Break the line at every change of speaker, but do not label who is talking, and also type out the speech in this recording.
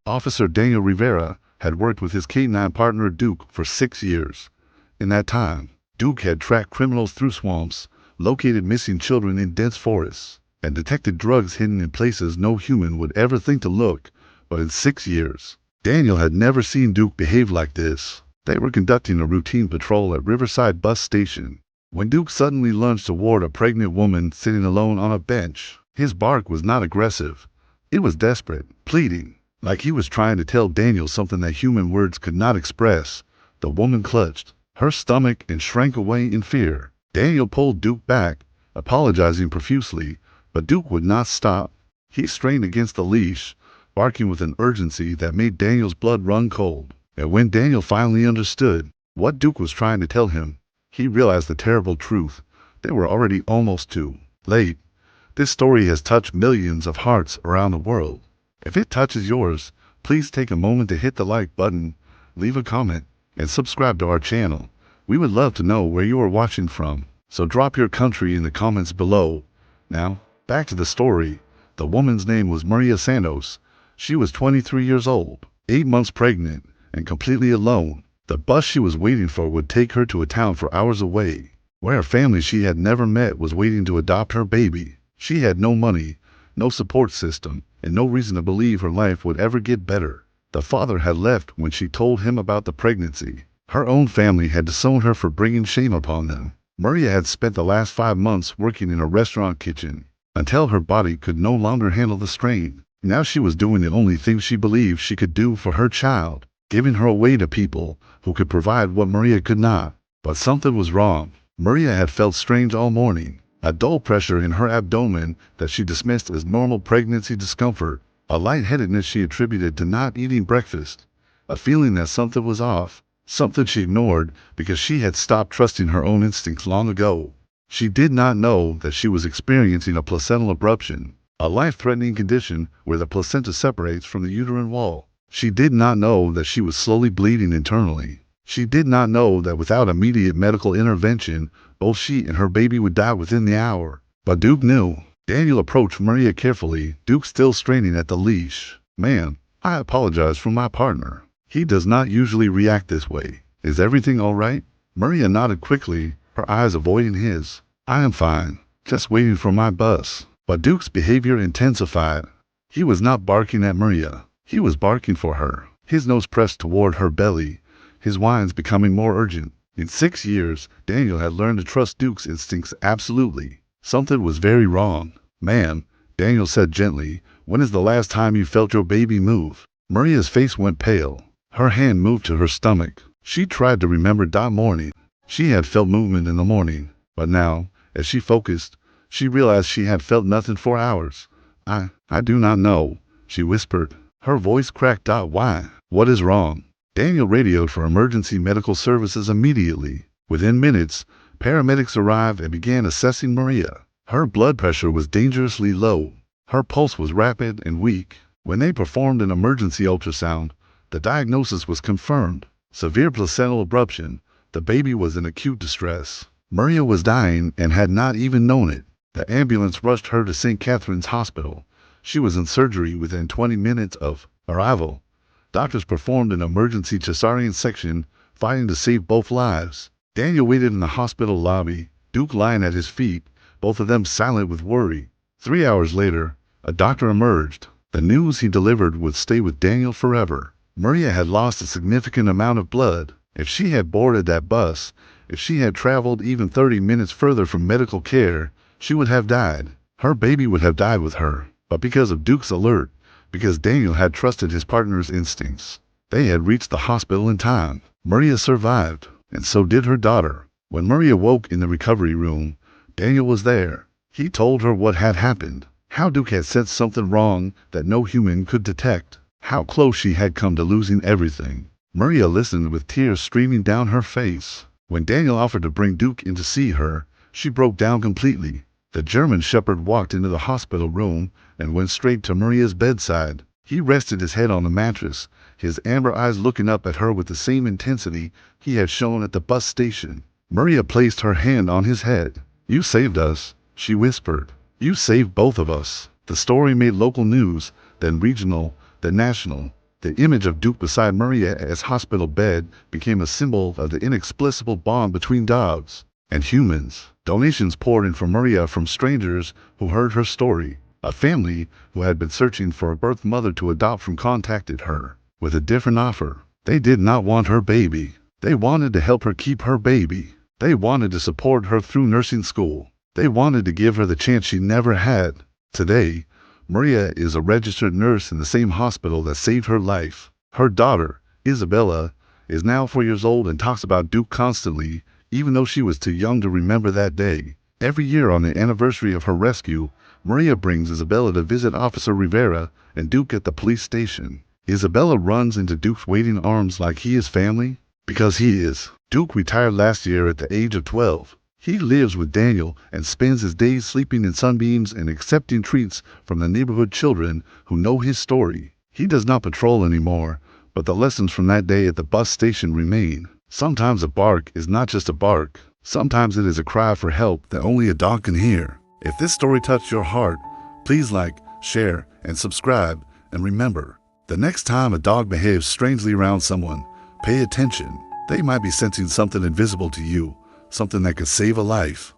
Officer Daniel Rivera had worked with his K-9 partner Duke for 6 years. In that time, Duke had tracked criminals through swamps, located missing children in dense forests, and detected drugs hidden in places no human would ever think to look. But in 6 years, Daniel had never seen Duke behave like this. They were conducting a routine patrol at Riverside Bus Station when Duke suddenly lunged toward a pregnant woman sitting alone on a bench. His bark was not aggressive. It was desperate, pleading, like he was trying to tell Daniel something that human words could not express. The woman clutched her stomach and shrank away in fear. Daniel pulled Duke back, apologizing profusely, but Duke would not stop. He strained against the leash, barking with an urgency that made Daniel's blood run cold. And when Daniel finally understood what Duke was trying to tell him, he realized the terrible truth. They were already almost too late. This story has touched millions of hearts around the world. If it touches yours, please take a moment to hit the like button, leave a comment, and subscribe to our channel. We would love to know where you are watching from, so drop your country in the comments below. Now, back to the story. The woman's name was Maria Santos. She was 23 years old, 8 months pregnant, and completely alone. The bus she was waiting for would take her to a town for hours away, where a family she had never met was waiting to adopt her baby. She had no money, no support system, and no reason to believe her life would ever get better. The father had left when she told him about the pregnancy. Her own family had disowned her for bringing shame upon them. Maria had spent the last 5 months working in a restaurant kitchen until her body could no longer handle the strain. Now she was doing the only thing she believed she could do for her child, giving her away to people who could provide what Maria could not. But something was wrong. Maria had felt strange all morning, a dull pressure in her abdomen that she dismissed as normal pregnancy discomfort, a lightheadedness she attributed to not eating breakfast, a feeling that something was off, something she ignored because she had stopped trusting her own instincts long ago. She did not know that she was experiencing a placental abruption, a life-threatening condition where the placenta separates from the uterine wall. She did not know that she was slowly bleeding internally. She did not know that without immediate medical intervention, both she and her baby would die within the hour. But Duke knew. Daniel approached Maria carefully, Duke still straining at the leash. "Ma'am, I apologize for my partner. He does not usually react this way. Is everything all right?" Maria nodded quickly, her eyes avoiding his. "I am fine, just waiting for my bus." But Duke's behavior intensified. He was not barking at Maria. He was barking for her, his nose pressed toward her belly, his whines becoming more urgent. In 6 years, Daniel had learned to trust Duke's instincts absolutely. Something was very wrong. "Ma'am," Daniel said gently, "when is the last time you felt your baby move?" Maria's face went pale. Her hand moved to her stomach. She tried to remember that morning. She had felt movement in the morning, but now, as she focused, she realized she had felt nothing for hours. I do not know," she whispered. Her voice cracked out. "Why? What is wrong?" Daniel radioed for emergency medical services immediately. Within minutes, paramedics arrived and began assessing Maria. Her blood pressure was dangerously low. Her pulse was rapid and weak. When they performed an emergency ultrasound, the diagnosis was confirmed: severe placental abruption. The baby was in acute distress. Maria was dying and had not even known it. The ambulance rushed her to St. Catherine's Hospital. She was in surgery within 20 minutes of arrival. Doctors performed an emergency cesarean section, fighting to save both lives. Daniel waited in the hospital lobby, Duke lying at his feet, both of them silent with worry. 3 hours later, a doctor emerged. The news he delivered would stay with Daniel forever. Maria had lost a significant amount of blood. If she had boarded that bus, if she had traveled even 30 minutes further from medical care, she would have died. Her baby would have died with her. But because of Duke's alert, because Daniel had trusted his partner's instincts, they had reached the hospital in time. Maria survived, and so did her daughter. When Maria woke in the recovery room, Daniel was there. He told her what had happened, how Duke had sensed something wrong that no human could detect, how close she had come to losing everything. Maria listened with tears streaming down her face. When Daniel offered to bring Duke in to see her, she broke down completely. The German shepherd walked into the hospital room and went straight to Maria's bedside. He rested his head on the mattress, his amber eyes looking up at her with the same intensity he had shown at the bus station. Maria placed her hand on his head. "You saved us," she whispered. "You saved both of us." The story made local news, then regional, then national. The image of Duke beside Maria as hospital bed became a symbol of the inexplicable bond between dogs and humans. Donations poured in for Maria from strangers who heard her story. A family who had been searching for a birth mother to adopt from contacted her with a different offer. They did not want her baby. They wanted to help her keep her baby. They wanted to support her through nursing school. They wanted to give her the chance she never had. Today, Maria is a registered nurse in the same hospital that saved her life. Her daughter, Isabella, is now 4 years old and talks about Duke constantly, even though she was too young to remember that day. Every year on the anniversary of her rescue, Maria brings Isabella to visit Officer Rivera and Duke at the police station. Isabella runs into Duke's waiting arms like he is family, because he is. Duke retired last year at the age of 12. He lives with Daniel and spends his days sleeping in sunbeams and accepting treats from the neighborhood children who know his story. He does not patrol anymore, but the lessons from that day at the bus station remain. Sometimes a bark is not just a bark. Sometimes it is a cry for help that only a dog can hear. If this story touched your heart, please like, share, and subscribe. And remember, the next time a dog behaves strangely around someone, pay attention. They might be sensing something invisible to you, something that could save a life.